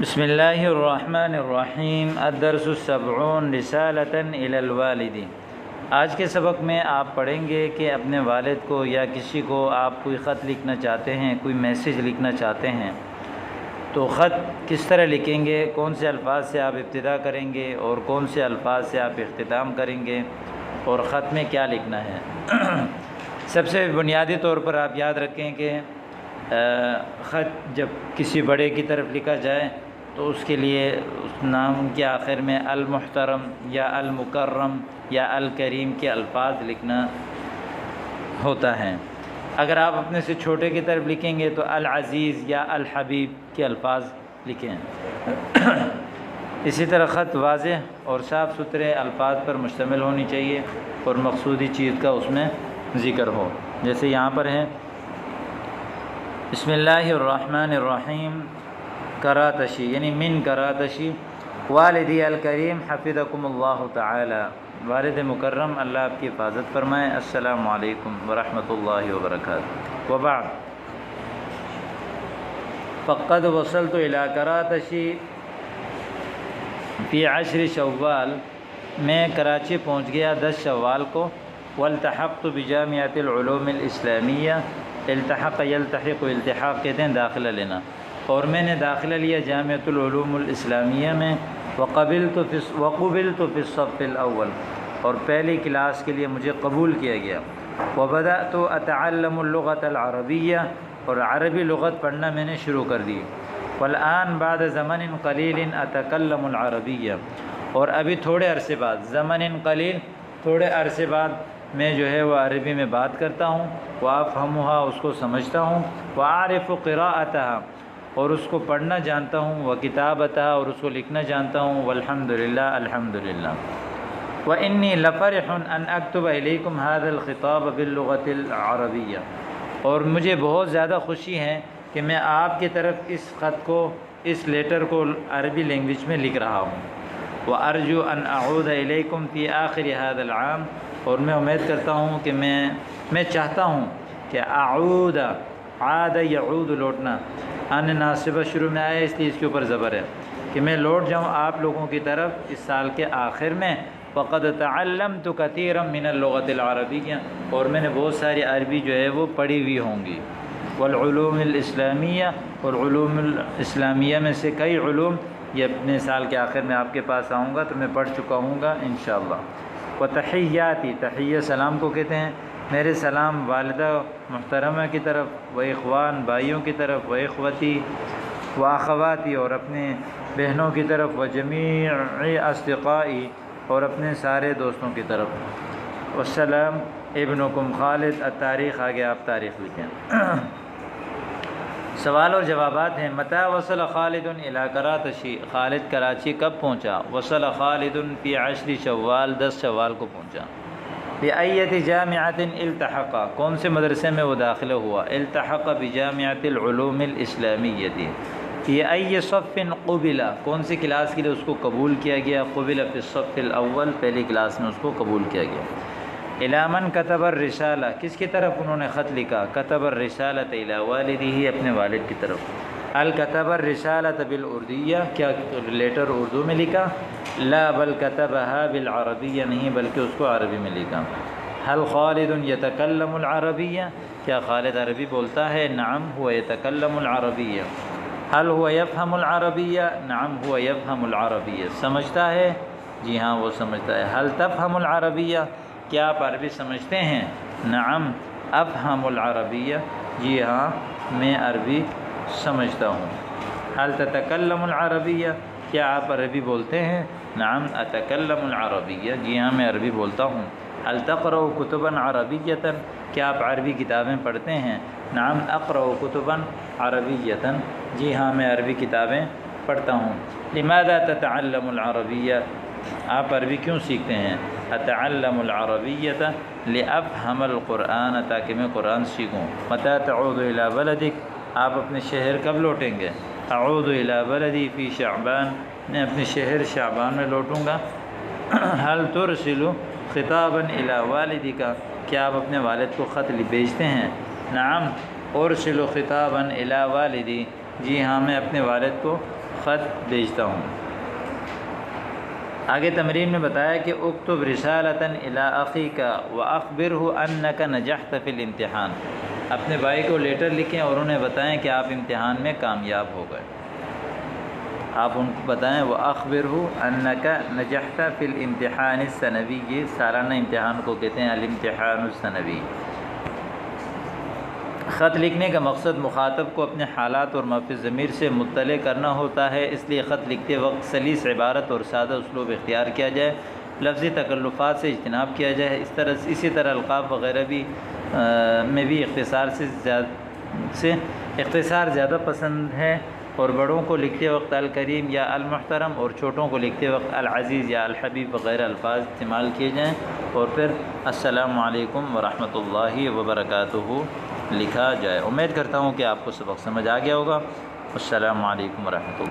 بسم اللہ الرحمن الرحیم الدرس السبعون رسالۃ الی الوالد۔ آج کے سبق میں آپ پڑھیں گے کہ اپنے والد کو یا کسی کو آپ کوئی خط لکھنا چاہتے ہیں، کوئی میسیج لکھنا چاہتے ہیں تو خط کس طرح لکھیں گے، کون سے الفاظ سے آپ ابتدا کریں گے اور کون سے الفاظ سے آپ اختتام کریں گے اور خط میں کیا لکھنا ہے۔ سب سے بنیادی طور پر آپ یاد رکھیں کہ خط جب کسی بڑے کی طرف لکھا جائے تو اس کے لیے اس نام کے آخر میں المحترم یا المکرم یا الکریم کے الفاظ لکھنا ہوتا ہے۔ اگر آپ اپنے سے چھوٹے کی طرف لکھیں گے تو العزیز یا الحبیب کے الفاظ لکھیں۔ اسی طرح خط واضح اور صاف ستھرے الفاظ پر مشتمل ہونی چاہیے اور مقصودی چیز کا اس میں ذکر ہو، جیسے یہاں پر ہے بسم اللہ الرحمن الرحیم کراتشی، یعنی من کراتشی والدی الکریم حفظکم اللہ تعالی، والد مکرم اللہ آپ کی حفاظت فرمائے، السلام علیکم ورحمۃ اللہ وبرکاتہ۔ وبعد فقد وصلت الی کراتشی فی 10 شوال، میں کراچی پہنچ گیا 10 شوال کو، والتحقت بجامعۃ العلوم الاسلامیہ، التحق یلتحق التحاق کہتے ہیں داخلہ لینا، اور میں نے داخلہ لیا جامعۃ العلوم الاسلامیہ میں، وقبلت فی الصف الاول، اور پہلی کلاس کے لیے مجھے قبول کیا گیا، وبدأت اتعلم اللغۃ العربیہ، اور عربی لغت پڑھنا میں نے شروع کر دی، والآن بعد زمن قلیل اتکلم العربیہ، اور ابھی تھوڑے عرصے بعد، زمن قلیل تھوڑے عرصے بعد میں جو ہے وہ عربی میں بات کرتا ہوں، وافہمھا اس کو سمجھتا ہوں، وعارف قراءتھا اور اس کو پڑھنا جانتا ہوں، وکتابتھا اور اس کو لکھنا جانتا ہوں، والحمدللہ الحمدللہ، وانی لفرح ان اکتب الیکم ھذا الخطاب باللغۃ العربیہ، اور مجھے بہت زیادہ خوشی ہے کہ میں آپ کی طرف اس خط کو، اس لیٹر کو عربی لینگویج میں لکھ رہا ہوں، وارجو ان اعود الیکم فی آخر ھذا العام، اور میں امید کرتا ہوں کہ میں چاہتا ہوں کہ اعود، عاد یعود لوٹنا، ان ناصبہ شروع میں آیا اس لیے اس کے اوپر زبر ہے، کہ میں لوٹ جاؤں آپ لوگوں کی طرف اس سال کے آخر میں، وقد تعلمت کثیرا من اللغۃ العربیہ، اور میں نے بہت ساری عربی جو ہے وہ پڑھی ہوئی ہوں گی، والعلوم الاسلامیہ، اور علوم الاسلامیہ میں سے کئی علوم یہ اپنے سال کے آخر میں آپ کے پاس آؤں گا تو میں پڑھ چکا ہوں گا انشاءاللہ۔ وتحیاتی، تحیہ سلام کو کہتے ہیں، میرے سلام والدہ محترمہ کی طرف، و اخوان بھائیوں کی طرف، و اخوتی و اخواتی اور اپنے بہنوں کی طرف، و جمیع اصدقائی اور اپنے سارے دوستوں کی طرف، والسلام ابنکم خالد التاریخ، آگے آپ تاریخ لکھیں۔ سوال اور جوابات ہیں۔ متى وصل خالد الی کراتشی، خالد کراچی کب پہنچا؟ وصل خالد فی 10 شوال، 10 شوال کو پہنچا۔ بأیۃ جامعۃ التحق، کون سے مدرسے میں وہ داخلہ ہوا؟ التحق بجامعۃ العلوم الاسلامیہ، فی ای صف قبل، کون سی کلاس کے لیے اس کو قبول کیا گیا؟ قبل فی الصف الاول، پہلی کلاس میں اس کو قبول کیا گیا۔ الی من کتب الرسالہ، کس کی طرف انہوں نے خط لکھا؟ کتب الرسالۃ الی والدہ، اپنے والد کی طرف۔ هل كتب الرسالة بالأردیہ، کیا لیٹر اردو میں لکھا؟ لا بل كتبها بالعربیہ، نہیں بلکہ اس کو عربی میں لکھا۔ هل خالد يتكلم العربیہ، کیا خالد عربی بولتا ہے؟ نعم هو يتكلم العربیہ۔ هل هو يفهم العربیہ؟ نعم هو يفهم العربیہ، سمجھتا ہے؟ جی ہاں وہ سمجھتا ہے۔ هل تفهم العربیہ، کیا آپ عربی سمجھتے ہیں؟ نعم افهم العربیہ، جی ہاں میں عربی سمجھتا ہوں۔ هل تتکلم العربیہ، کیا آپ عربی بولتے ہیں؟ نعم اتکلم العربیہ، جی ہاں میں عربی بولتا ہوں۔ هل تقرأ کتبا عربیۃ، کیا آپ عربی کتابیں پڑھتے ہیں؟ نعم اقرأ کتبا عربیۃ، جی ہاں میں عربی کتابیں پڑھتا ہوں۔ لماذا تتعلم العربیہ، آپ عربی کیوں سیکھتے ہیں؟ اتعلم العربیۃ لافہم القرآن، تاکہ میں قرآن سیکھوں۔ متى تعود الی بلدک، آپ اپنے شہر کب لوٹیں گے؟ اعود الی بلدی فی شعبان، میں اپنے شہر شعبان میں لوٹوں گا۔ هل ترسل خطابا الی والدک، کیا آپ اپنے والد کو خط بھیجتے ہیں؟ نعم ارسل خطابا الی والدی، جی ہاں میں اپنے والد کو خط بھیجتا ہوں۔ آگے تمرین میں بتایا کہ اکتب رسالۃً الی اخیک واخبرہ انک نجحت فی الامتحان، اپنے بھائی کو لیٹر لکھیں اور انہیں بتائیں کہ آپ امتحان میں کامیاب ہو گئے۔ آپ ان کو بتائیں وَأَخْبِرْهُ أَنَّكَ نَجَحْتَ فِي الْإِمْتِحَانِ السَّنَوِيِّ، یہ سالانہ امتحان کو کہتے ہیں الامتحان السنوی۔ خط لکھنے کا مقصد مخاطب کو اپنے حالات اور مفِ ضمیر سے مطلع کرنا ہوتا ہے، اس لیے خط لکھتے وقت سلیس عبارت اور سادہ اسلوب اختیار کیا جائے، لفظی تکلفات سے اجتناب کیا جائے۔ اسی طرح القاب وغیرہ میں بھی اختصار زیادہ پسند ہے، اور بڑوں کو لکھتے وقت الکریم یا المحترم اور چھوٹوں کو لکھتے وقت العزیز یا الحبیب وغیرہ الفاظ استعمال کیے جائیں، اور پھر السلام علیکم ورحمۃ اللہ وبرکاتہ لکھا جائے۔ امید کرتا ہوں کہ آپ کو سبق سمجھ آ گیا ہوگا۔ السلام علیکم ورحمۃ اللہ۔